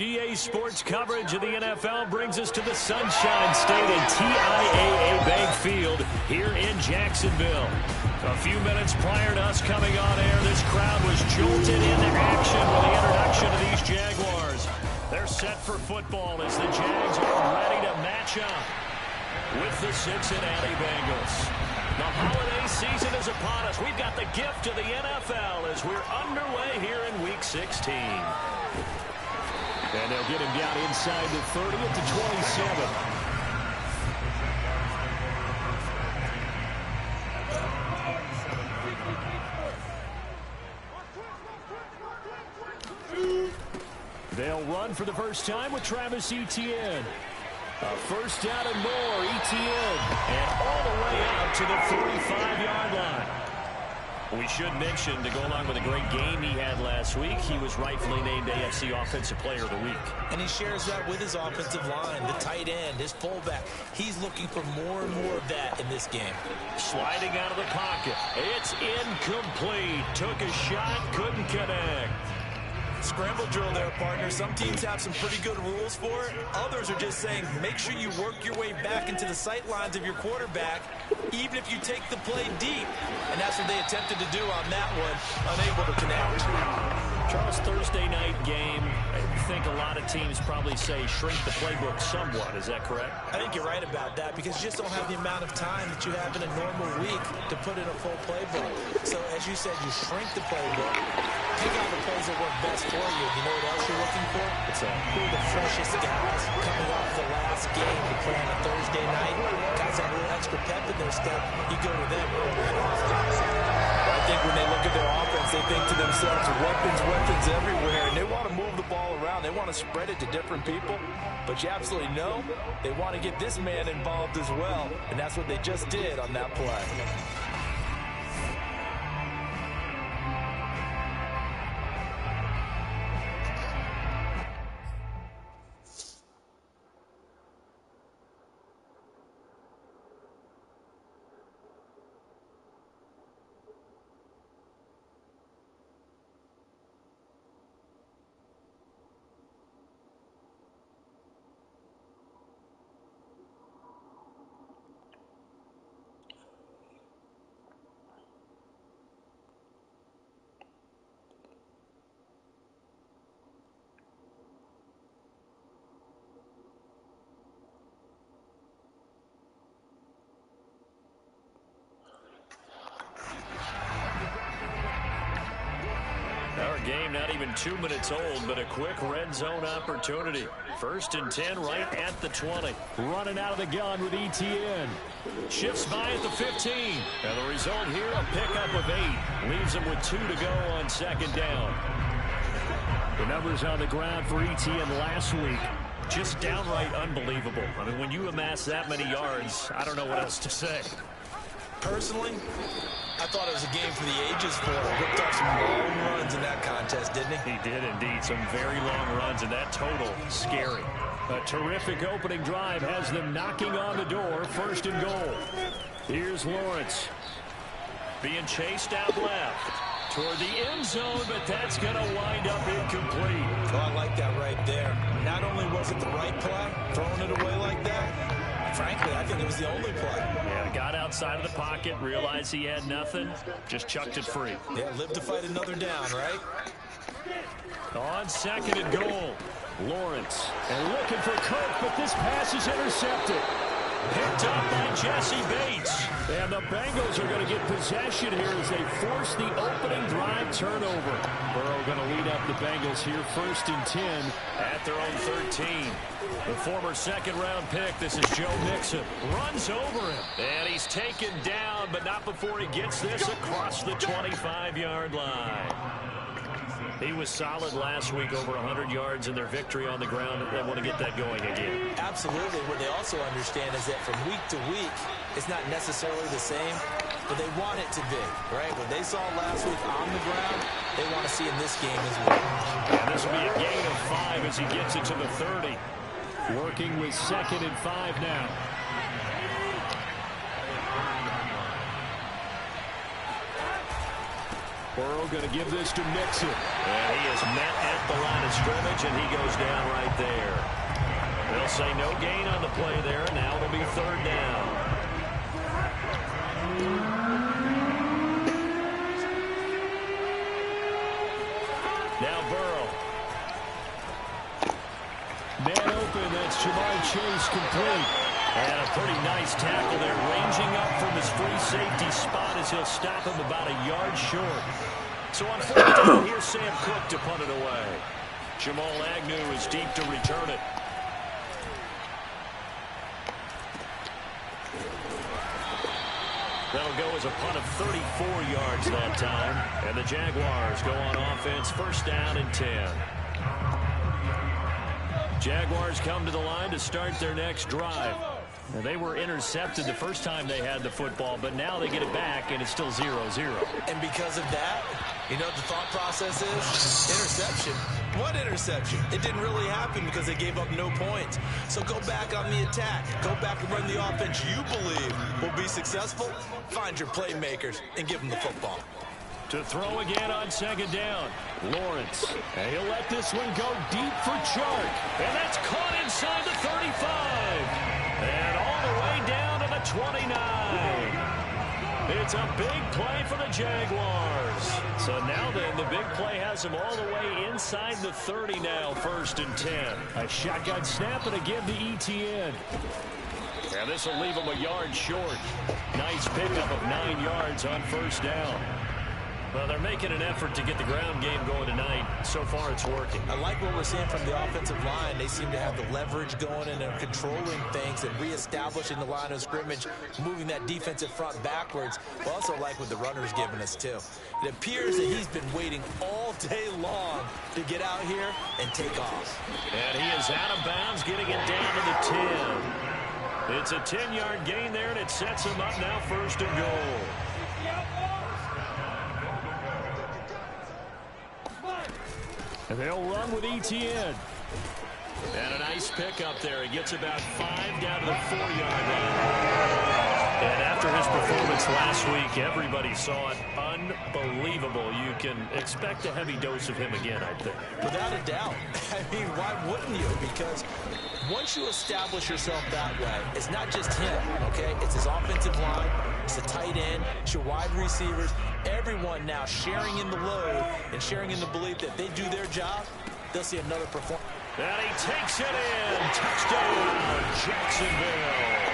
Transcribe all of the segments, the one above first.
EA Sports coverage of the NFL brings us to the Sunshine State at TIAA Bank Field here in Jacksonville. A few minutes prior to us coming on air, this crowd was jolted into action with the introduction of these Jaguars. They're set for football as the Jags are ready to match up with the Cincinnati Bengals. The holiday season is upon us. We've got the gift of the NFL as we're underway here in Week 16. And they'll get him down inside the 30 at the 27. They'll run for the first time with Travis Etienne. A first down and more, Etienne. And all the way out to the 35-yard line. We should mention, to go along with a great game he had last week, he was rightfully named AFC Offensive Player of the Week. And he shares that with his offensive line, the tight end, his fullback. He's looking for more and more of that in this game. Sliding out of the pocket. It's incomplete. Took a shot, couldn't connect. Scramble drill there, partner. Some teams have some pretty good rules for it. Others are just saying, make sure you work your way back into the sight lines of your quarterback, even if you take the play deep. And that's what they attempted to do on that one, unable to connect. Charles, Thursday night game, I think a lot of teams probably say shrink the playbook somewhat. Is that correct? I think you're right about that because you just don't have the amount of time that you have in a normal week to put in a full playbook. So, as you said, you shrink the playbook, pick out the plays that work best for you. You know what else you're looking for? Who are the freshest guys coming off the last game to play on a Thursday night? Guys have a little extra pep in their step. You go to them early and often. I think when they look at their offense, they think to themselves, weapons everywhere, and they want to move the ball around. They want to spread it to different people, but you absolutely know they want to get this man involved as well, and that's what they just did on that play. Our game not even 2 minutes old, but a quick red zone opportunity. 1st and 10 right at the 20. Running out of the gun with Etienne. Shifts by at the 15. And the result here, a pickup of 8. Leaves him with 2 to go on 2nd down. The numbers on the ground for Etienne last week, just downright unbelievable. I mean, when you amass that many yards, I don't know what else to say. Personally, I thought it was a game for the ages for him. Ripped off some long runs in that contest, didn't he? He did indeed. Some very long runs, and that total, scary. A terrific opening drive has them knocking on the door. 1st and goal. Here's Lawrence. Being chased out left. Toward the end zone, but that's going to wind up incomplete. Oh, I like that right there. Not only was it the right play, throwing it away like that, frankly, I think it was the only play. Yeah, got outside of the pocket, realized he had nothing, just chucked it free. Yeah, live to fight another down, right? On 2nd and goal, Lawrence. And looking for Cook, but this pass is intercepted. Picked up by Jesse Bates. And the Bengals are going to get possession here as they force the opening drive turnover. Burrow going to lead up the Bengals here 1st and 10 at their own 13. The former 2nd-round pick, this is Joe Mixon, runs over him. And he's taken down, but not before he gets this across the 25-yard line. He was solid last week, over 100 yards in their victory on the ground. They want to get that going again. Absolutely. What they also understand is that from week to week, it's not necessarily the same, but they want it to be, right? What they saw last week on the ground, they want to see in this game as well. And this will be a gain of 5 as he gets it to the 30. Working with 2nd and 5 now. Burrow going to give this to Mixon. And he is met at the line of scrimmage, and he goes down right there. They'll say no gain on the play there. Now it'll be third down. Now Burrow. Man open, that's Jamar Chase complete. And a pretty nice tackle there, ranging up from his free safety spot as he'll stop him about a yard short. So on fourth down, here's Sam Cook to punt it away. Jamal Agnew is deep to return it. That'll go as a punt of 34 yards that time. And the Jaguars go on offense, first down and 10. Jaguars come to the line to start their next drive. Now, they were intercepted the first time they had the football, but now they get it back, and it's still 0-0. And because of that, you know what the thought process is? Interception. What interception? It didn't really happen because they gave up no points. So go back on the attack. Go back and run the offense you believe will be successful. Find your playmakers and give them the football. To throw again on second down, Lawrence. And he'll let this one go deep for Chark. And that's caught inside the 35. And all the way down to the 29. It's a big play for the Jaguars. So now then, the big play has them all the way inside the 30 now, first and 10. A shotgun snap and a give to ETN. And this will leave them a yard short. Nice pickup of 9 yards on first down. Well, they're making an effort to get the ground game going tonight. So far, it's working. I like what we're seeing from the offensive line. They seem to have the leverage going, and they're controlling things and reestablishing the line of scrimmage, moving that defensive front backwards. I also like what the runner's giving us, too. It appears that he's been waiting all day long to get out here and take off. And he is out of bounds, getting it down to the 10. It's a 10-yard gain there, and it sets him up now first and goal. And they'll run with ETN. And a nice pickup there. He gets about 5 down to the 4-yard line. And after his performance last week, everybody saw it. Unbelievable. You can expect a heavy dose of him again, I think. Without a doubt. I mean, why wouldn't you? Because once you establish yourself that way, it's not just him, okay? It's his offensive line. It's the tight end. It's your wide receivers. Everyone now sharing in the load and sharing in the belief that they do their job, they'll see another performance. And he takes it in. Touchdown, Jacksonville.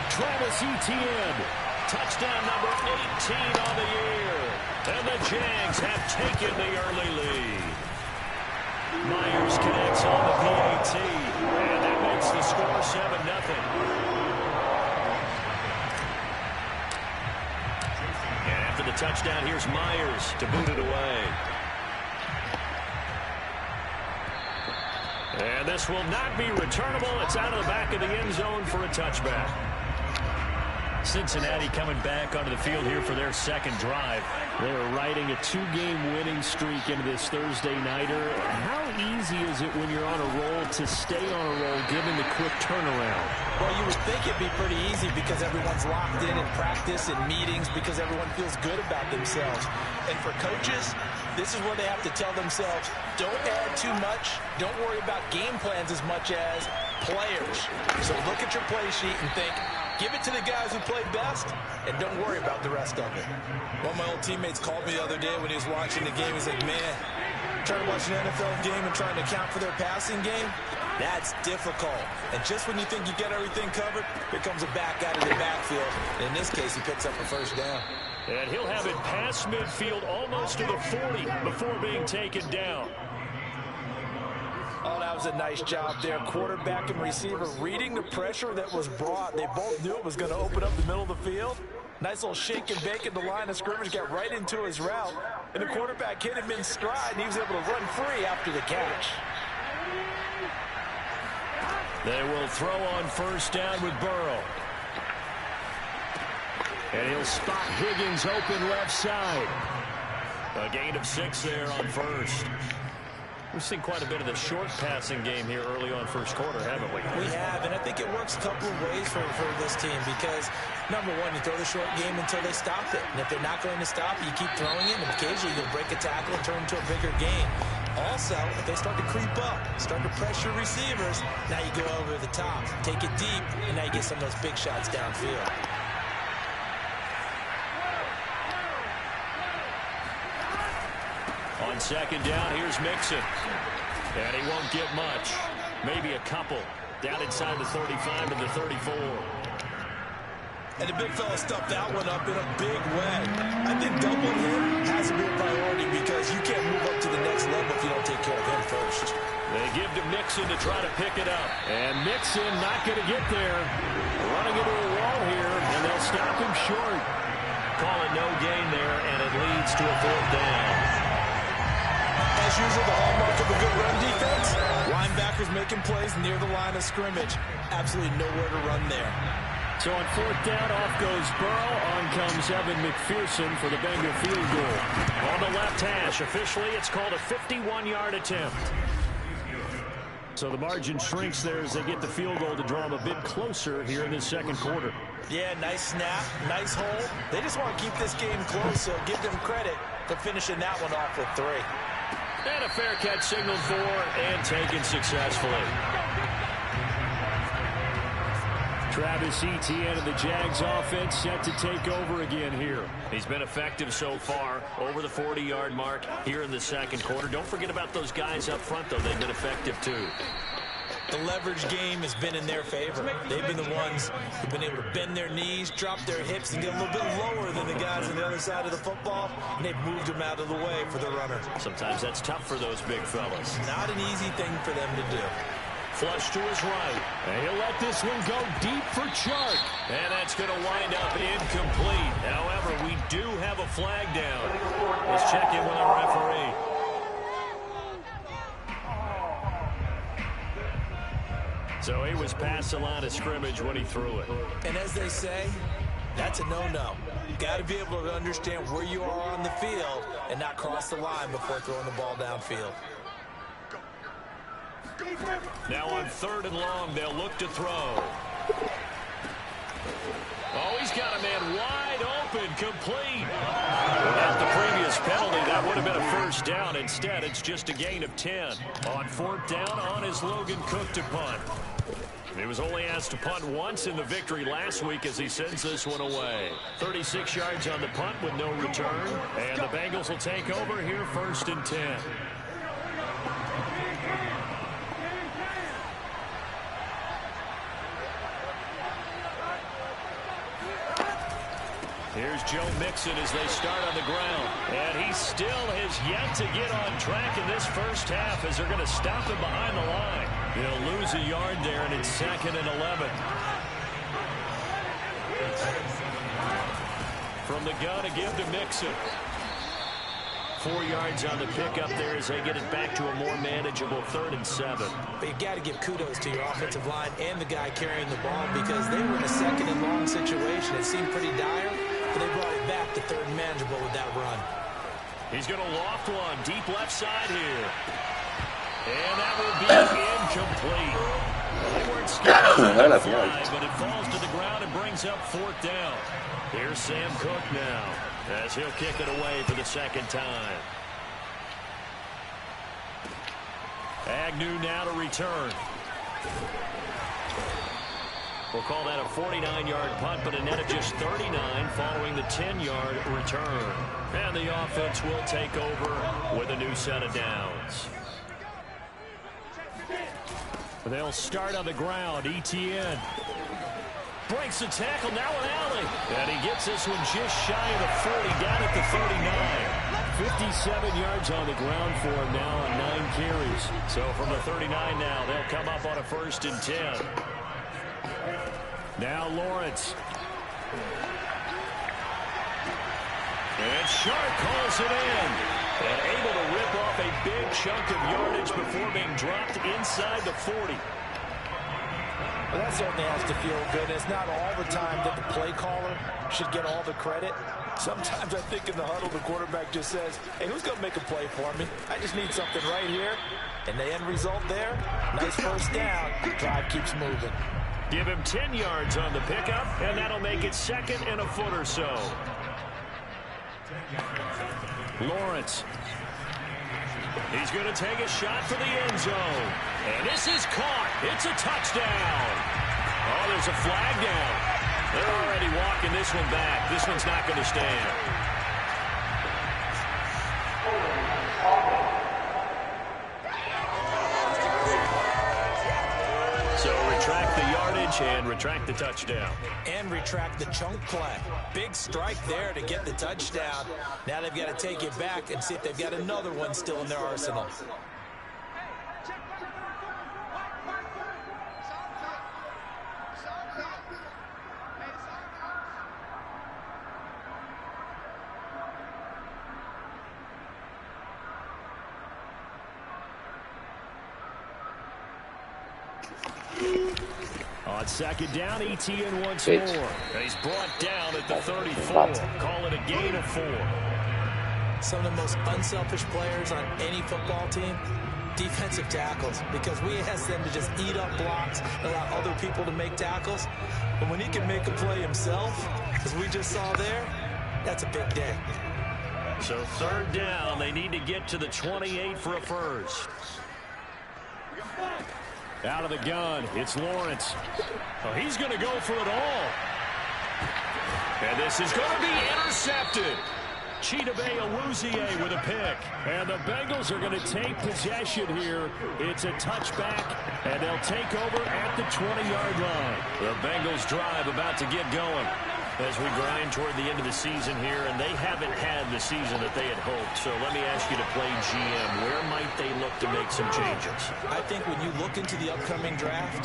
Travis Etienne. Touchdown number 18 on the year. And the Jags have taken the early lead. Myers connects on the PAT. And that makes the score 7-0. After the touchdown, here's Myers to boot it away. And this will not be returnable. It's out of the back of the end zone for a touchback. Cincinnati coming back onto the field here for their second drive. They're riding a 2-game winning streak into this Thursday nighter. How easy is it when you're on a roll to stay on a roll given the quick turnaround? Well, you would think it'd be pretty easy because everyone's locked in practice and meetings because everyone feels good about themselves. And for coaches, this is where they have to tell themselves, don't add too much. Don't worry about game plans as much as players. So look at your play sheet and think, give it to the guys who play best, and don't worry about the rest of it. One of my old teammates called me the other day when he was watching the game. He's like, man, trying to watch an NFL game and trying to account for their passing game, that's difficult. And just when you think you get everything covered, here comes a back out of the backfield. And in this case, he picks up a first down. And he'll have it past midfield almost to the 40 before being taken down. Oh, that was a nice job there. Quarterback and receiver reading the pressure that was brought. They both knew it was going to open up the middle of the field. Nice little shake and bake at the line of scrimmage, got right into his route. And the quarterback hit him in stride, and he was able to run free after the catch. They will throw on first down with Burrow. And he'll spot Higgins open left side. A gain of 6 there on first. We've seen quite a bit of the short passing game here early on first quarter, haven't we? We have, and I think it works a couple of ways for this team because, number one, you throw the short game until they stop it. And if they're not going to stop it, you keep throwing it, and occasionally you'll break a tackle and turn into a bigger game. Also, if they start to creep up, start to pressure receivers, now you go over the top, take it deep, and now you get some of those big shots downfield. On second down, here's Mixon. And he won't get much. Maybe a couple. Down inside the 35 and the 34. And the big fella stuffed that one up in a big way. I think doubling him has to be a priority because you can't move up to the next level if you don't take care of him first. They give to Mixon to try to pick it up. And Mixon not going to get there. Running into a wall here, and they'll stop him short. Call it no gain there, and it leads to a fourth down. As usual, the hallmark of a good run defense, linebackers making plays near the line of scrimmage. Absolutely nowhere to run there. So on fourth down, off goes Burrow. On comes Evan McPherson for the Bengal field goal. On the left hash, officially it's called a 51-yard attempt. So the margin shrinks there as they get the field goal to draw them a bit closer here in this second quarter. Yeah, nice snap, nice hole. They just want to keep this game close, so give them credit for finishing that one off with 3. And a fair catch signaled for and taken successfully. Travis Etienne of the Jags offense set to take over again here. He's been effective so far, over the 40-yard mark here in the second quarter. Don't forget about those guys up front, though. They've been effective, too. The leverage game has been in their favor. They've been the ones who've been able to bend their knees, drop their hips, and get a little bit lower than the guys on the other side of the football, and they've moved them out of the way for the runner. Sometimes that's tough for those big fellas. Not an easy thing for them to do. Flush to his right. And he'll let this one go deep for Chark. And that's going to wind up incomplete. However, we do have a flag down. Let's check in with our referee. So he was past the line of scrimmage when he threw it. And as they say, that's a no-no. Got to be able to understand where you are on the field and not cross the line before throwing the ball downfield. Now on third and long, they'll look to throw. Oh, he's got a man wide open, complete. At the previous penalty, that would have been a first down. Instead, it's just a gain of 10. On fourth down, on is Logan Cook to punt. He was only asked to punt once in the victory last week as he sends this one away. 36 yards on the punt with no return. And the Bengals will take over here first and 10. Here's Joe Mixon as they start on the ground. And he still has yet to get on track in this first half as they're going to stop him behind the line. He'll lose a yard there, and it's second and 11. From the gun, a give to Mixon. 4 yards on the pickup there as they get it back to a more manageable 3rd and 7. But you've got to give kudos to your offensive line and the guy carrying the ball because they were in a second and long situation. It seemed pretty dire, but they brought it back to 3rd and manageable with that run. He's going to loft one deep left side here. And that will be incomplete. They weren't scared to fly, but it falls to the ground and brings up 4th down. Here's Sam Cook now as he'll kick it away for the second time. Agnew now to return. We'll call that a 49-yard punt, but a net of just 39 following the 10-yard return. And the offense will take over with a new set of downs. They'll start on the ground. Etienne breaks the tackle, now an alley. And he gets this one just shy of the 40, down at the 39. 57 yards on the ground for him now on 9 carries. So from the 39 now, they'll come up on a 1st and 10. Now Lawrence. And Sharp calls it in. And able to rip off a big chunk of yardage before being dropped inside the 40. Well, that certainly has to feel good. It's not all the time that the play caller should get all the credit. Sometimes I think in the huddle, the quarterback just says, hey, who's going to make a play for me? I just need something right here. And the end result there, nice first down. Drive keeps moving. Give him 10 yards on the pickup, and that'll make it second and a foot or so. Lawrence. He's going to take a shot for the end zone. And this is caught. It's a touchdown. Oh, there's a flag down. They're already walking this one back. This one's not going to stand. So retract the yardage and retract the touchdown. And retract the chunk play. Big strike there to get the touchdown. Now they've got to take it back and see if they've got another one still in their arsenal. On second down, ETN once more. And he's brought down at the 34. Call it a gain of 4. Some of the most unselfish players on any football team, defensive tackles, because we ask them to just eat up blocks, allow other people to make tackles. But when he can make a play himself, as we just saw there, that's a big day. So third down, they need to get to the 28 for a first. Out of the gun, it's Lawrence. Oh, he's going to go for it all. And this is going to be intercepted. Chidobe Awuzie with a pick. And the Bengals are going to take possession here. It's a touchback, and they'll take over at the 20-yard line. The Bengals drive about to get going as we grind toward the end of the season here, and they haven't had the season that they had hoped. So let me ask you to play GM. Where might they look to make some changes? I think when you look into the upcoming draft,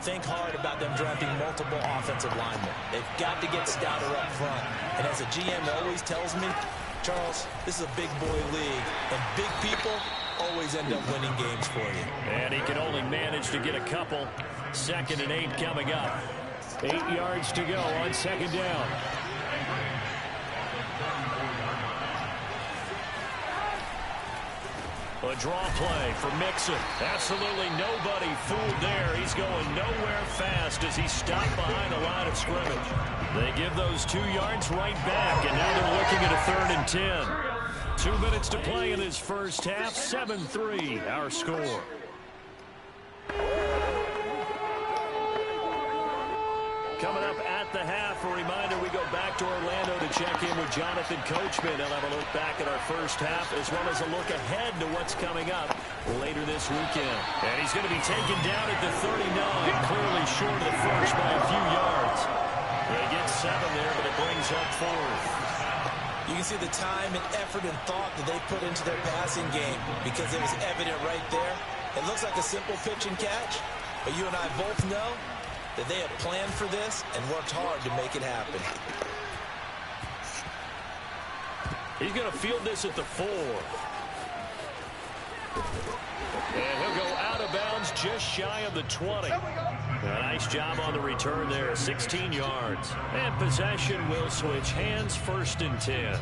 think hard about them drafting multiple offensive linemen. They've got to get stouter up front. And as a GM always tells me, Charles, this is a big boy league, and big people always end up winning games for you. And he can only manage to get a couple. 2nd and 8 coming up. 8 yards to go on second down. A draw play for Mixon. Absolutely nobody fooled there. He's going nowhere fast as he's stopped behind the line of scrimmage. They give those 2 yards right back, and now they're looking at a 3rd and 10. 2 minutes to play in his first half. 7-3, our score. Coming up at the half, a reminder, we go back to Orlando to check in with Jonathan Coachman. He'll have a look back at our first half as well as a look ahead to what's coming up later this weekend. And he's going to be taken down at the 39, clearly short of the first by a few yards. They get 7 there, but it brings up 4th. You can see the time and effort and thought that they put into their passing game because it was evident right there. It looks like a simple pitch and catch, but you and I both know that they have planned for this and worked hard to make it happen. He's going to field this at the 4. And he'll go out of bounds just shy of the 20. A nice job on the return there, 16 yards. And possession will switch hands, 1st and 10.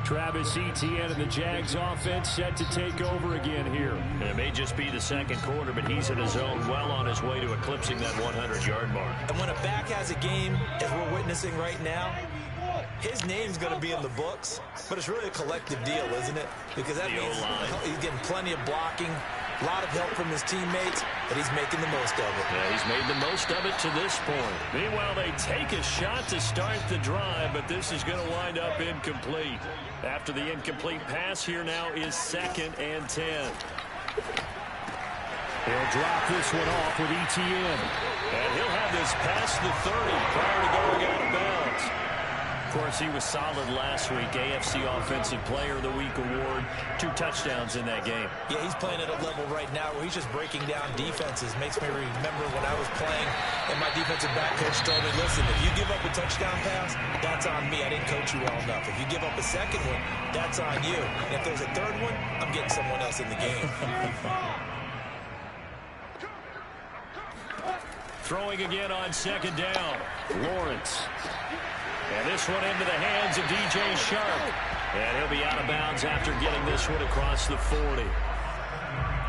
Travis Etienne and the Jags offense set to take over again here. And it may just be the second quarter, but he's in his zone, well on his way to eclipsing that 100-yard mark. And when a back has a game, as we're witnessing right now, his name's going to be in the books, but it's really a collective deal, isn't it? Because that means he's getting plenty of blocking, a lot of help from his teammates, but he's making the most of it. Yeah, he's made the most of it to this point. Meanwhile, they take a shot to start the drive, but this is going to wind up incomplete. After the incomplete pass, here now is 2nd and 10. He'll drop this one off with Etienne. And he'll have this past the 30 prior to going out of bounds. Of course, he was solid last week. AFC Offensive Player of the Week award. 2 touchdowns in that game. Yeah, he's playing at a level right now where he's just breaking down defenses. Makes me remember when I was playing and my defensive back coach told me, listen, if you give up a touchdown pass, that's on me. I didn't coach you well enough. If you give up a second one, that's on you. And if there's a third one, I'm getting someone else in the game. Throwing again on second down. Lawrence. And this one into the hands of DJ Sharp. And he'll be out of bounds after getting this one across the 40.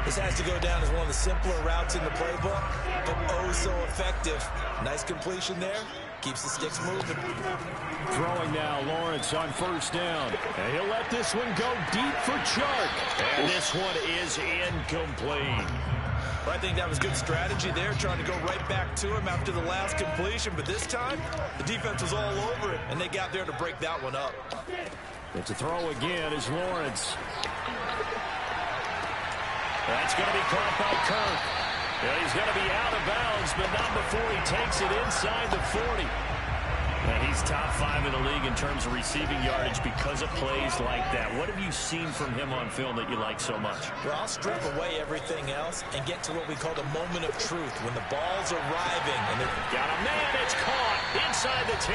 This has to go down as one of the simpler routes in the playbook, but oh so effective. Nice completion there. Keeps the sticks moving. Throwing now, Lawrence on first down. And he'll let this one go deep for Chark. And this one is incomplete. Well, I think that was good strategy there, trying to go right back to him after the last completion. But this time, the defense was all over it, and they got there to break that one up. It's a throw again is Lawrence. That's going to be caught by Kirk. And he's going to be out of bounds, but not before he takes it inside the 40. And he's top 5 in the league in terms of receiving yardage because of plays like that. What have you seen from him on film that you like so much? Well, I'll strip away everything else and get to what we call the moment of truth, when the ball's arriving. And got a man, it's caught inside the 10.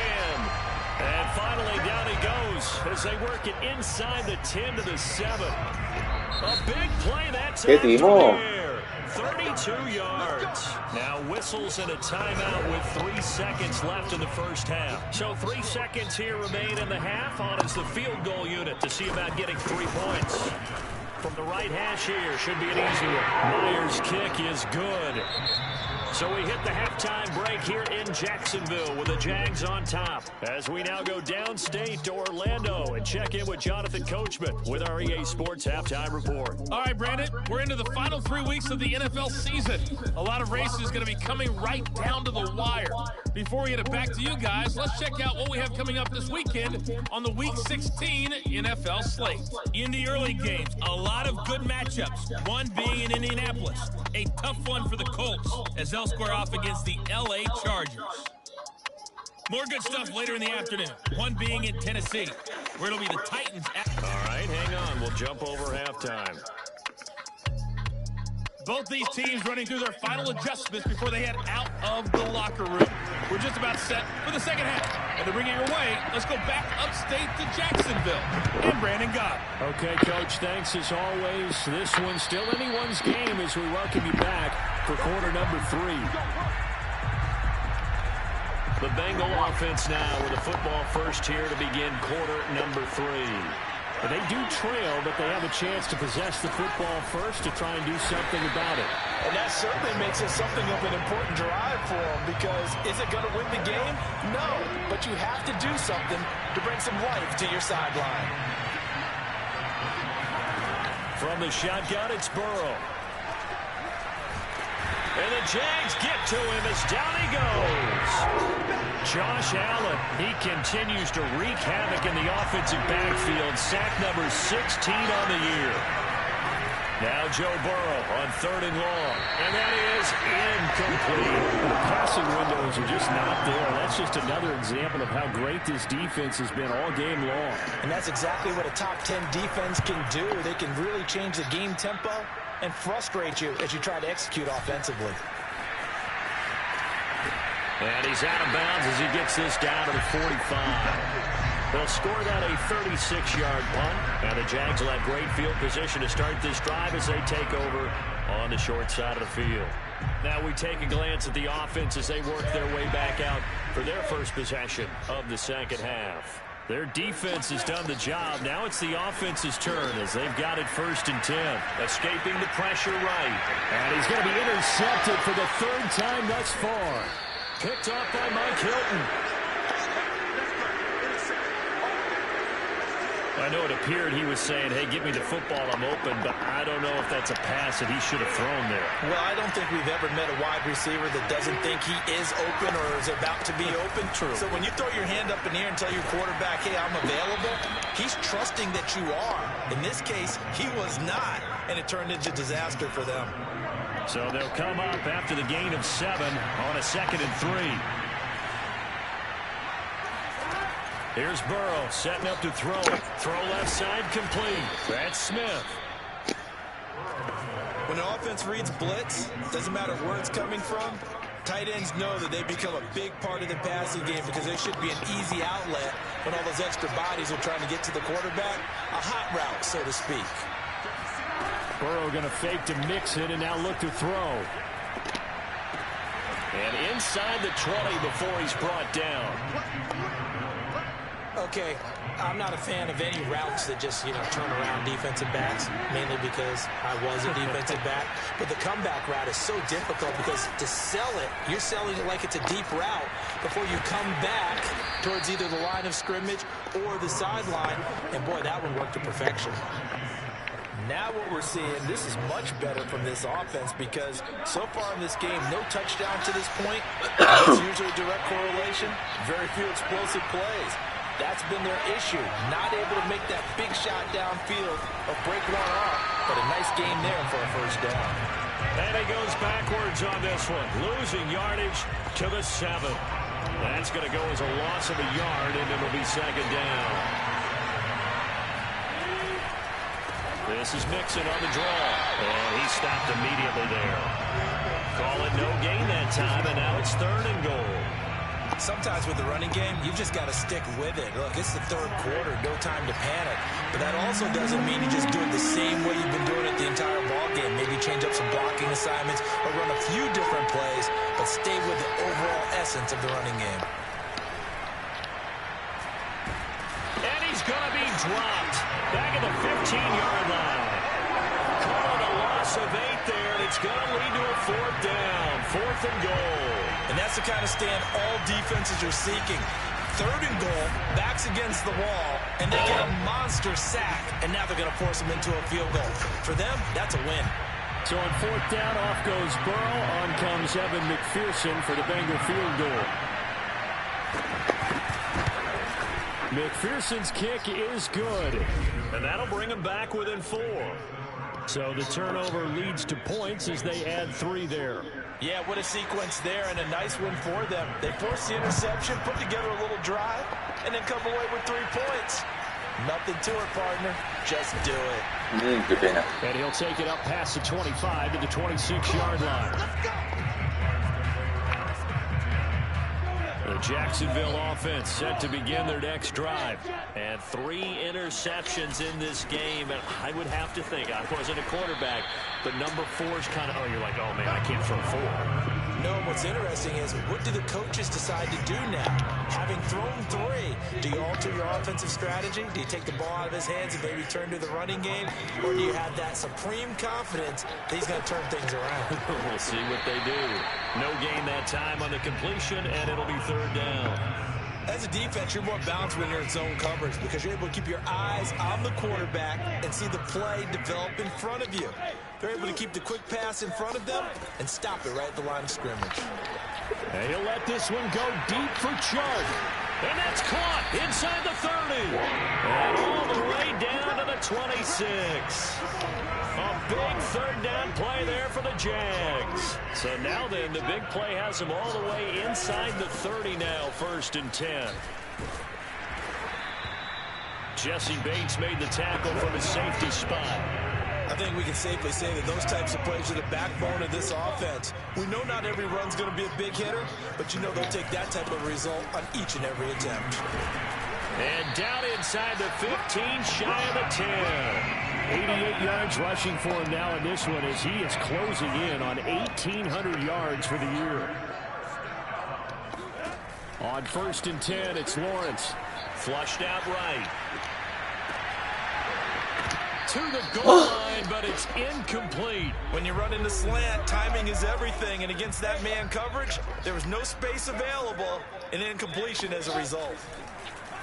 And finally down he goes as they work it inside the 10 to the 7. A big play that time. 32 yards. Now whistles and a timeout with 3 seconds left in the first half. So 3 seconds here remain in the half on as the field goal unit to see about getting 3 points. From the right hash here, should be an easy one. Myers' kick is good. So we hit the halftime break here in Jacksonville with the Jags on top. As we now go downstate to Orlando and check in with Jonathan Coachman with our EA Sports Halftime Report. All right, Brandon, we're into the final 3 weeks of the NFL season. A lot of races going to be coming right down to the wire. Before we get it back to you guys, let's check out what we have coming up this weekend on the Week 16 NFL slate. In the early games, a lot of good matchups, one being in Indianapolis. A tough one for the Colts as they'll square off against the LA Chargers. More good stuff later in the afternoon, one being in Tennessee, where it'll be the Titans. All right, hang on. We'll jump over halftime. Both these teams running through their final adjustments before they head out of the locker room. We're just about set for the second half. And to bring it your way, let's go back upstate to Jacksonville. And Brandon Gott. Okay, Coach, thanks as always. This one's still anyone's game as we welcome you back for quarter number 3. The Bengal offense now with a football first here to begin quarter number 3. They do trail, but they have a chance to possess the football first to try and do something about it. And that certainly makes it something of an important drive for them, because is it going to win the game? No, but you have to do something to bring some life to your sideline. From the shotgun, it's Burrow. And the Jags get to him as down he goes. Josh Allen, he continues to wreak havoc in the offensive backfield. Sack number 16 on the year. Now Joe Burrow on 3rd and long. And that is incomplete. The passing windows are just not there. That's just another example of how great this defense has been all game long. And that's exactly what a top 10 defense can do. They can really change the game tempo and frustrate you as you try to execute offensively. And he's out of bounds as he gets this down to the 45. They'll score that a 36-yard punt. And the Jags will have great field position to start this drive as they take over on the short side of the field. Now we take a glance at the offense as they work their way back out for their first possession of the second half. Their defense has done the job. Now it's the offense's turn as they've got it 1st and 10. Escaping the pressure right. And he's going to be intercepted for the 3rd time thus far. Picked up by Mike Hilton. I know it appeared he was saying, hey, give me the football, I'm open, but I don't know if that's a pass that he should have thrown there. Well, I don't think we've ever met a wide receiver that doesn't think he is open or is about to be open. True. So when you throw your hand up in the air and tell your quarterback, hey, I'm available, he's trusting that you are. In this case, he was not, and it turned into disaster for them. So they'll come up after the gain of 7 on a 2nd and 3. Here's Burrow setting up to throw. Throw left side complete. That's Smith. When an offense reads blitz, doesn't matter where it's coming from, tight ends know that they become a big part of the passing game because there should be an easy outlet when all those extra bodies are trying to get to the quarterback. A hot route, so to speak. Burrow going to fake to mix it and now look to throw. And inside the 20 before he's brought down. Okay, I'm not a fan of any routes that just, turn around defensive backs, mainly because I was a defensive back. But the comeback route is so difficult because to sell it, you're selling it like it's a deep route before you come back towards either the line of scrimmage or the sideline. And, boy, that one worked to perfection. Now what we're seeing, this is much better from this offense because so far in this game, no touchdown to this point. That's usually a direct correlation. Very few explosive plays. That's been their issue. Not able to make that big shot downfield or break one off. But a nice game there for a first down. And he goes backwards on this one. Losing yardage to the 7. That's going to go as a loss of a yard, and it'll be second down. This is Mixon on the draw. And he stopped immediately there. Call it no gain that time, and now it's 3rd and goal. Sometimes with the running game, you've just got to stick with it. Look, it's the 3rd quarter, no time to panic. But that also doesn't mean you just do it the same way you've been doing it the entire ball game. Maybe change up some blocking assignments or run a few different plays, but stay with the overall essence of the running game. And he's going to be dropped back at the 15-yard line. Call it a loss of 8 there, and it's going to lead to a 4th down, 4th and goal. And that's the kind of stand all defenses are seeking. 3rd and goal, backs against the wall, and they get a monster sack. And now they're going to force them into a field goal. For them, that's a win. So on 4th down, off goes Burrow. On comes Evan McPherson for the Bengal field goal. McPherson's kick is good. And that'll bring him back within 4. So the turnover leads to points as they add 3 there. Yeah, what a sequence there, and a nice win for them. They forced the interception, put together a little drive, and then come away with 3 points. Nothing to it, partner. Just do it. And he'll take it up past the 25 to the 26-yard line. Let's go. The Jacksonville offense set to begin their next drive. And 3 interceptions in this game. And I would have to think, I wasn't a quarterback, but number 4 is kind of, you're like, oh, man, I can't throw 4. No, what's interesting is what do the coaches decide to do now? Having thrown 3, do you alter your offensive strategy? Do you take the ball out of his hands and maybe turn to the running game? Or do you have that supreme confidence that he's going to turn things around? We'll see what they do. No gain that time on the completion, and it'll be 3rd down. As a defense, you're more balanced when you're in zone coverage because you're able to keep your eyes on the quarterback and see the play develop in front of you. They're able to keep the quick pass in front of them and stop it right at the line of scrimmage. And he'll let this one go deep for Chubb. And that's caught inside the 30. And all the way down to the 26. A big 3rd down play there for the Jags. So now then, the big play has them all the way inside the 30 now, 1st and 10. Jesse Bates made the tackle from his safety spot. I think we can safely say that those types of plays are the backbone of this offense. We know not every run's going to be a big hitter, but you know they'll take that type of result on each and every attempt. And down inside the 15, shy of the 10. 88 yards rushing for him now in this one as he is closing in on 1,800 yards for the year. On 1st and 10, it's Lawrence. Flushed out right. To the goal line, but it's incomplete. When you run into slant, timing is everything, and against that man coverage, there was no space available, and incompletion as a result.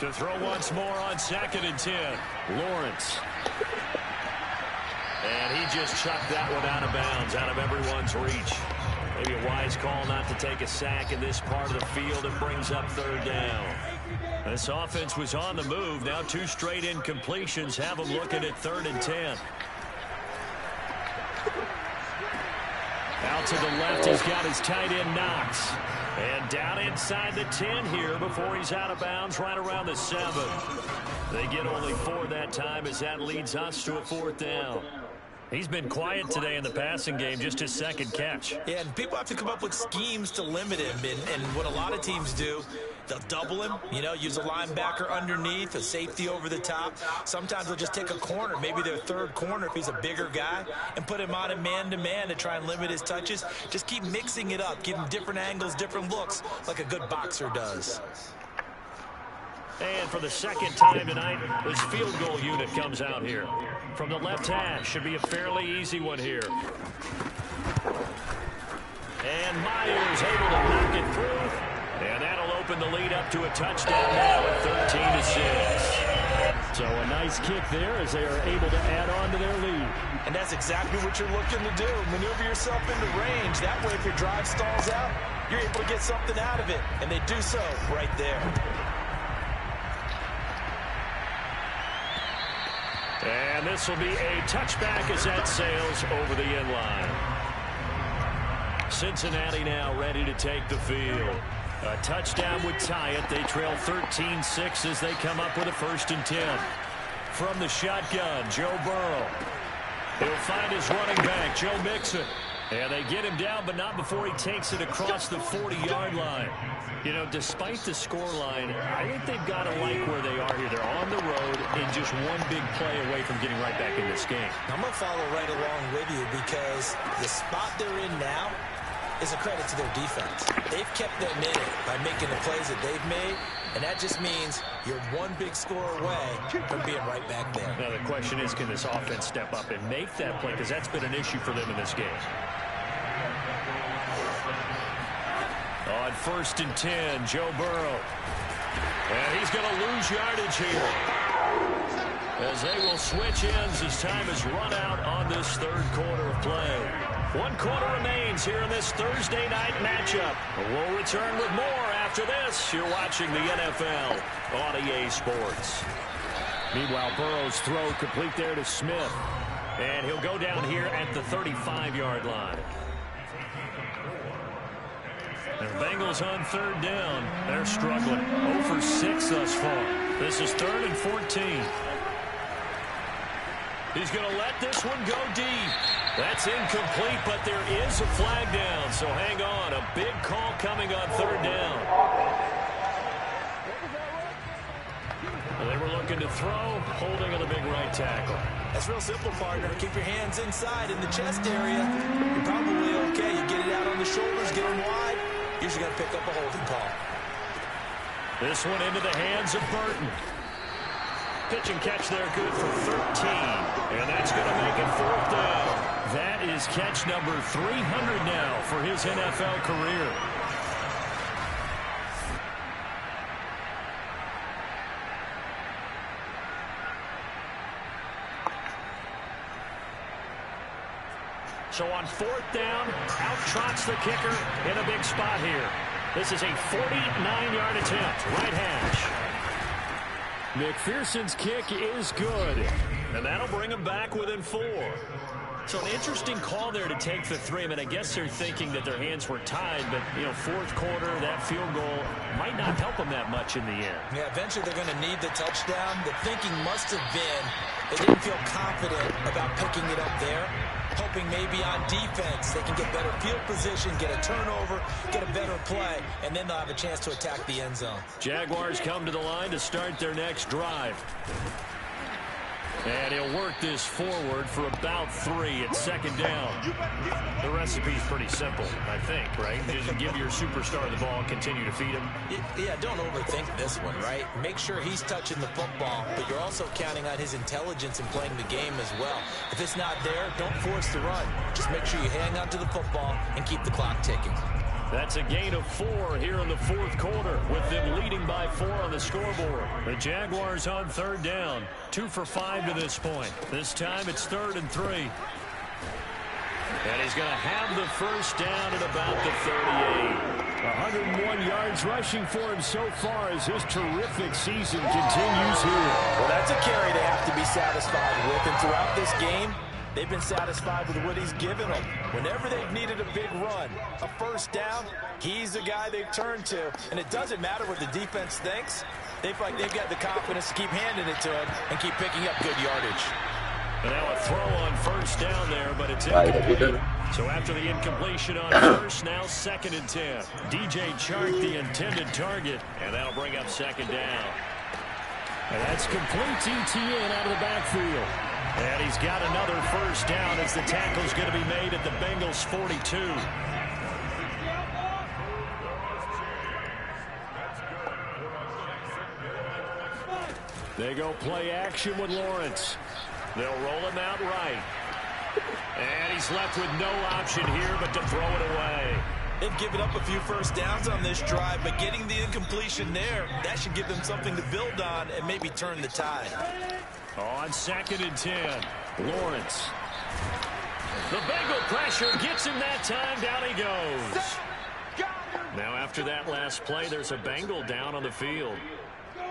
To throw once more on 2nd and 10, Lawrence. And he just chucked that one out of bounds, out of everyone's reach. Maybe a wise call not to take a sack in this part of the field. It brings up 3rd down. This offense was on the move. Now 2 straight incompletions have them looking at 3rd and 10. Out to the left, he's got his tight end Knox. And down inside the 10 here before he's out of bounds right around the 7. They get only 4 that time as that leads us to a 4th down. He's been quiet today in the passing game, just his 2nd catch. Yeah, and people have to come up with schemes to limit him. And what a lot of teams do They'll double him, use a linebacker underneath, a safety over the top. Sometimes they'll just take a corner, maybe their third corner if he's a bigger guy, and put him on a man-to-man to try and limit his touches. Just keep mixing it up, give him different angles, different looks, like a good boxer does. And for the second time tonight, this field goal unit comes out here. From the left hash, should be a fairly easy one here. And Myers able to knock it through. And that'll open the lead up to a touchdown now at 13-6. So a nice kick there as they are able to add on to their lead. And that's exactly what you're looking to do. Maneuver yourself into range. That way, if your drive stalls out, you're able to get something out of it. And they do so right there. And this will be a touchback as that sails over the end line. Cincinnati now ready to take the field. A touchdown would tie it. They trail 13-6 as they come up with a 1st and 10. From the shotgun, Joe Burrow. He'll find his running back, Joe Mixon. And they get him down, but not before he takes it across the 40-yard line. Despite the scoreline, I think they've got to like where they are here. They're on the road and just one big play away from getting right back in this game. I'm going to follow right along with you because the spot they're in now is a credit to their defense. They've kept them in it by making the plays that they've made, and that just means you're one big score away from being right back there. Now the question is, can this offense step up and make that play? Because that's been an issue for them in this game. On 1st and 10, Joe Burrow. And he's going to lose yardage here, as they will switch ends as time has run out on this third quarter of play. 1 quarter remains here in this Thursday night matchup. We'll return with more after this. You're watching the NFL on EA Sports. Meanwhile, Burrow's throw complete there to Smith. And he'll go down here at the 35-yard line. The Bengals on 3rd down. They're struggling. 0 for 6 thus far. This is 3rd and 14. He's going to let this one go deep. That's incomplete, but there is a flag down, so hang on. A big call coming on 3rd down. Well, they were looking to throw, holding on the big right tackle. That's real simple, partner. Keep your hands inside in the chest area. You're probably okay. You get it out on the shoulders, get them wide. Usually got to pick up a holding call. This one into the hands of Burton. Pitch and catch there, good for 13. And that's going to make it 4th down. That is catch number 300 now for his NFL career. So on 4th down, out trots the kicker in a big spot here. This is a 49-yard attempt, right hash. McPherson's kick is good, and that'll bring him back within 4. So an interesting call there to take the 3. I mean, I guess they're thinking that their hands were tied, but, 4th quarter, that field goal might not help them that much in the end. Yeah, eventually they're going to need the touchdown. The thinking must have been they didn't feel confident about picking it up there, hoping maybe on defense they can get better field position, get a turnover, get a better play, and then they'll have a chance to attack the end zone. Jaguars come to the line to start their next drive. And he'll work this forward for about 3 at 2nd down. The recipe's pretty simple, I think, right? Just give your superstar the ball and continue to feed him. Yeah, don't overthink this one, right? Make sure he's touching the football, but you're also counting on his intelligence in playing the game as well. If it's not there, don't force the run. Just make sure you hang on to the football and keep the clock ticking. That's a gain of 4 here in the 4th quarter, with them leading by 4 on the scoreboard. The Jaguars on 3rd down, 2 for 5 to this point. This time it's 3rd and 3. And he's going to have the 1st down at about the 38. 101 yards rushing for him so far as his terrific season continues here. Well, that's a carry they have to be satisfied with, and throughout this game, they've been satisfied with what he's given them. Whenever they've needed a big run, a 1st down, he's the guy they've turned to. And it doesn't matter what the defense thinks. They feel like they've got the confidence to keep handing it to him and keep picking up good yardage. And now a throw on first down there, but it's incomplete. So after the incompletion on first, now 2nd and 10. DJ Chark, the intended target, and that'll bring up 2nd down. And that's complete to ETN out of the backfield. And he's got another first down as the tackle's going to be made at the Bengals 42. They go play action with Lawrence. They'll roll him out right. And he's left with no option here but to throw it away. They've given up a few first downs on this drive, but getting the incompletion there, that should give them something to build on and maybe turn the tide. On 2nd and 10, Lawrence. The Bengal pressure gets him that time. Down he goes. Now after that last play, there's a Bengal down on the field.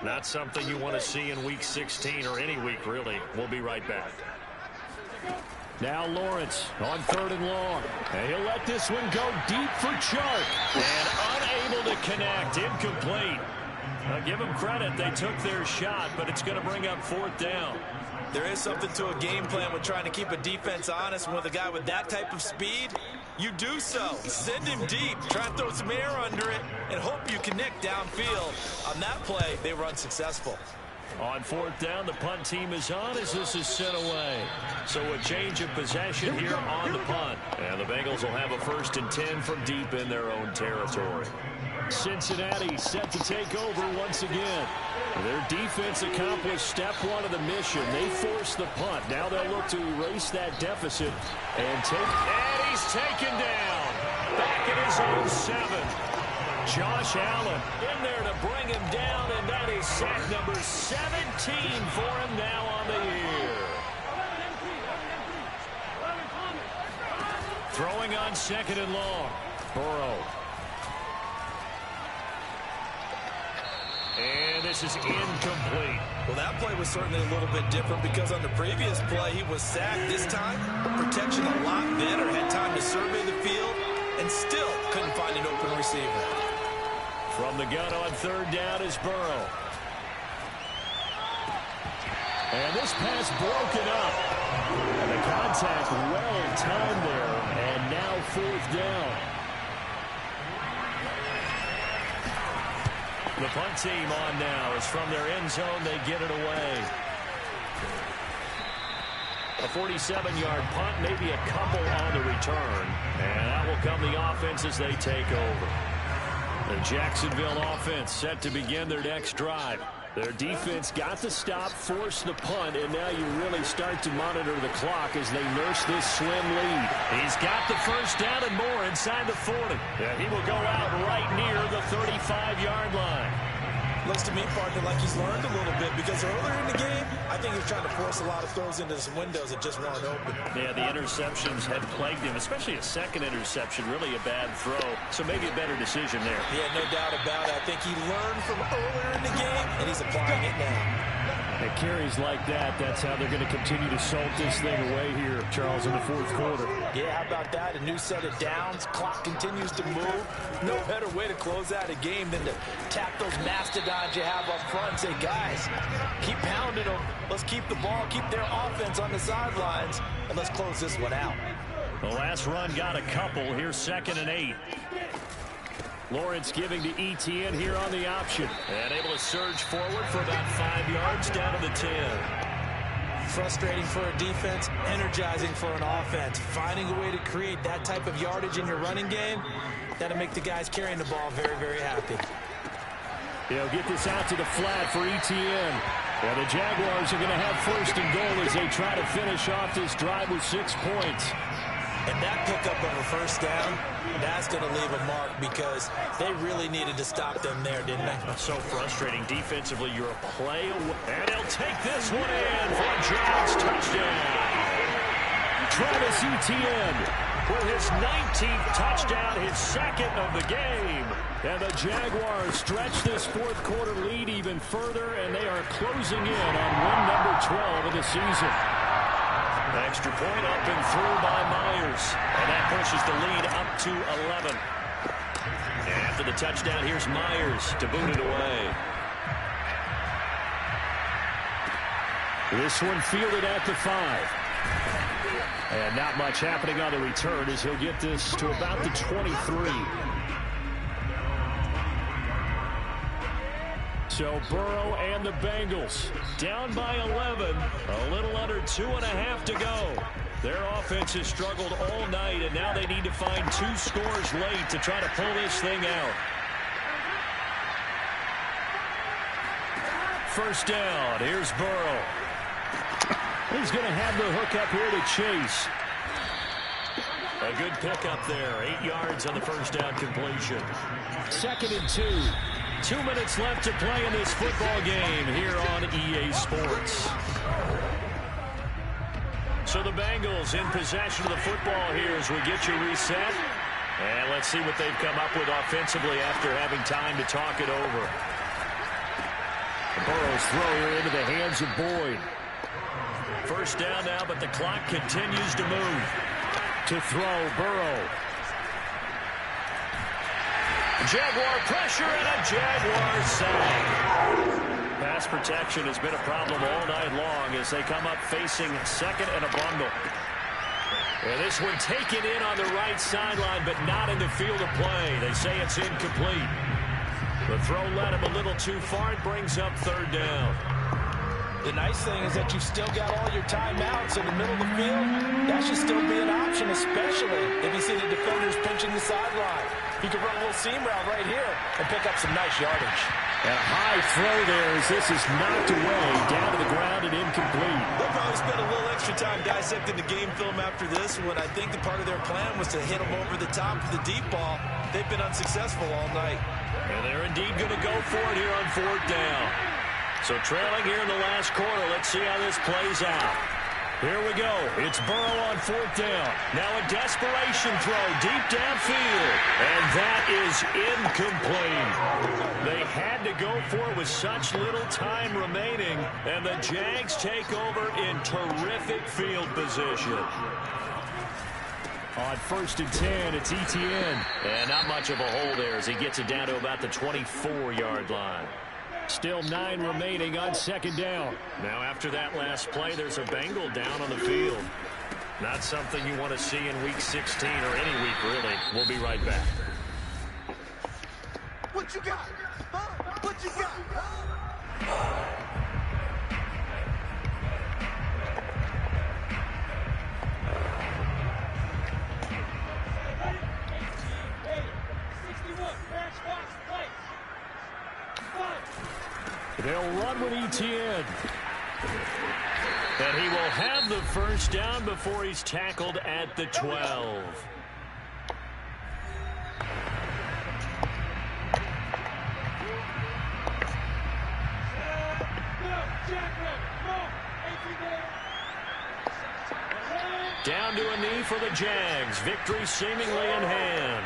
Not something you want to see in Week 16 or any week, really. We'll be right back. Now Lawrence on 3rd and long. And he'll let this one go deep for Chark. And unable to connect. Incomplete. Now give them credit. They took their shot, but it's going to bring up 4th down. There is something to a game plan with trying to keep a defense honest. With a guy with that type of speed, you do so. Send him deep. Try and throw some air under it and hope you connect downfield. On that play, they run successful. On 4th down, the punt team is on as this is sent away. So a change of possession here on the punt. And the Bengals will have a 1st and 10 from deep in their own territory. Cincinnati set to take over once again. Their defense accomplished step 1 of the mission. They forced the punt. Now they'll look to erase that deficit and he's taken down. Back at his own 7. Josh Allen in there to bring him down, and that is sack number 17 for him now on the year. Throwing on 2nd and long. Burrow. And this is incomplete. Well, that play was certainly a little bit different because on the previous play, he was sacked. This time, protection a lot better. Had time to survey the field and still couldn't find an open receiver. From the gun on 3rd down is Burrow. And this pass broken up. And the contact well timed there. And now 4th down. The punt team on now is from their end zone. They get it away. A 47-yard punt, maybe a couple on the return. And that will come the offense as they take over. The Jacksonville offense set to begin their next drive. Their defense got the stop, forced the punt, and now you really start to monitor the clock as they nurse this slim lead. He's got the first down and more inside the 40. And he will go out right near the 35-yard line. Looks to me, partner, like he's learned a little bit because earlier in the game, I think he was trying to force a lot of throws into some windows that just weren't open. Yeah, the interceptions had plagued him, especially a second interception, really a bad throw. So maybe a better decision there. Yeah, no doubt about it. I think he learned from earlier in the game, and he's applying it now. At carries like that, that's how they're going to continue to salt this thing away here, Charles, in the 4th quarter. Yeah, how about that? A new set of downs. Clock continues to move. No better way to close out a game than to tap those mastodons you have up front and say, guys, keep pounding them. Let's keep the ball, keep their offense on the sidelines, and let's close this one out. The last run got a couple. Here's 2nd and 8. Lawrence giving to ETN here on the option. And able to surge forward for about 5 yards down to the 10. Frustrating for a defense, energizing for an offense. Finding a way to create that type of yardage in your running game, that'll make the guys carrying the ball very, very happy. They'll get this out to the flat for ETN. And the Jaguars are going to have 1st and goal as they try to finish off this drive with 6 points. And that pickup of a first down, that's going to leave a mark because they really needed to stop them there, didn't they? So frustrating. Defensively, you're a play away. And he'll take this one in for a Jags touchdown. Travis Etienne for his 19th touchdown, his 2nd of the game. And the Jaguars stretch this 4th quarter lead even further, and they are closing in on win number 12 of the season. Extra point up and through by Myers. And that pushes the lead up to 11. After the touchdown, here's Myers to boot it away. This one fielded at the 5. And not much happening on the return as he'll get this to about the 23. So Burrow and the Bengals down by 11. A little under 2.5 to go. Their offense has struggled all night, and now they need to find 2 scores late to try to pull this thing out. First down. Here's Burrow. He's going to have the hook up here to Chase. A good pickup there. 8 yards on the first down completion. 2nd and 2. 2 minutes left to play in this football game here on EA Sports. So the Bengals in possession of the football here as we get you reset. And let's see what they've come up with offensively after having time to talk it over. Burrow's throw here into the hands of Boyd. First down now, but the clock continues to move. To throw, Burrow. Jaguar pressure and a Jaguar sack. Pass protection has been a problem all night long as they come up facing second and a bundle. And this one taken in on the right sideline, but not in the field of play. They say it's incomplete. The throw led him a little too far. It brings up 3rd down. The nice thing is that you've still got all your timeouts in the middle of the field. That should still be an option, especially if you see the defenders pinching the sideline. You can run a little seam route right here and pick up some nice yardage. And a high throw there as this is knocked away, down to the ground and incomplete. They'll probably spend a little extra time dissecting the game film after this one. I think the part of their plan was to hit them over the top of the deep ball. They've been unsuccessful all night. And they're indeed going to go for it here on 4th down. So trailing here in the last quarter, let's see how this plays out. Here we go. It's Burrow on 4th down. Now a desperation throw deep downfield. And that is incomplete. They had to go for it with such little time remaining. And the Jags take over in terrific field position. On 1st and 10, it's Etienne. And not much of a hole there as he gets it down to about the 24-yard line. Still 9 remaining on 2nd down. Now after that last play, there's a Bengal down on the field. Not something you want to see in Week 16 or any week, really. We'll be right back. What you got? Huh? What you got? They'll run with Etienne. And he will have the first down before he's tackled at the 12. Down to a knee for the Jags. Victory seemingly in hand.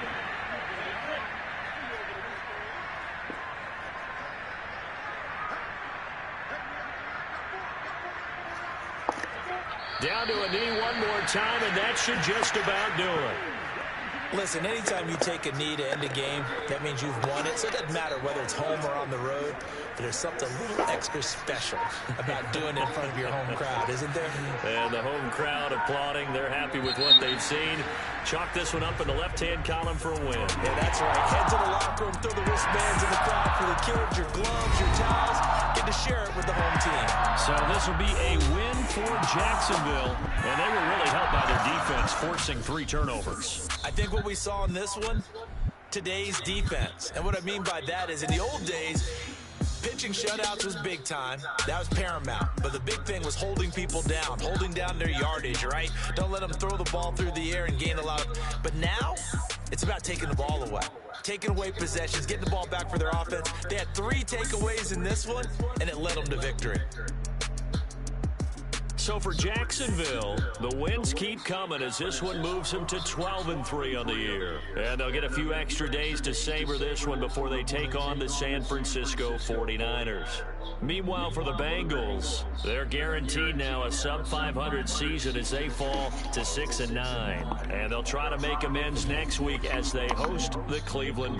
Down to a knee one more time, and that should just about do it. Listen, anytime you take a knee to end a game, that means you've won it. So it doesn't matter whether it's home or on the road, but there's something a little extra special about doing it in front of your home crowd, isn't there? And the home crowd applauding. They're happy with what they've seen. Chalk this one up in the left-hand column for a win. Yeah, that's right. Head to the locker room, throw the wristbands in the crowd for the kids, your gloves, your towels. Get to share it with the home team. So this will be a win for Jacksonville, and they were really helped by their defense, forcing 3 turnovers. I think what we saw in this one, today's defense. And what I mean by that is in the old days, pitching shutouts was big time. That was paramount. But the big thing was holding people down, holding down their yardage, right? Don't let them throw the ball through the air and gain a lot of... But now, it's about taking the ball away. Taking away possessions, getting the ball back for their offense. They had 3 takeaways in this one, and it led them to victory. So for Jacksonville, the wins keep coming as this one moves them to 12-3 on the year. And they'll get a few extra days to savor this one before they take on the San Francisco 49ers. Meanwhile, for the Bengals, they're guaranteed now a sub-500 season as they fall to 6-9. And they'll try to make amends next week as they host the Cleveland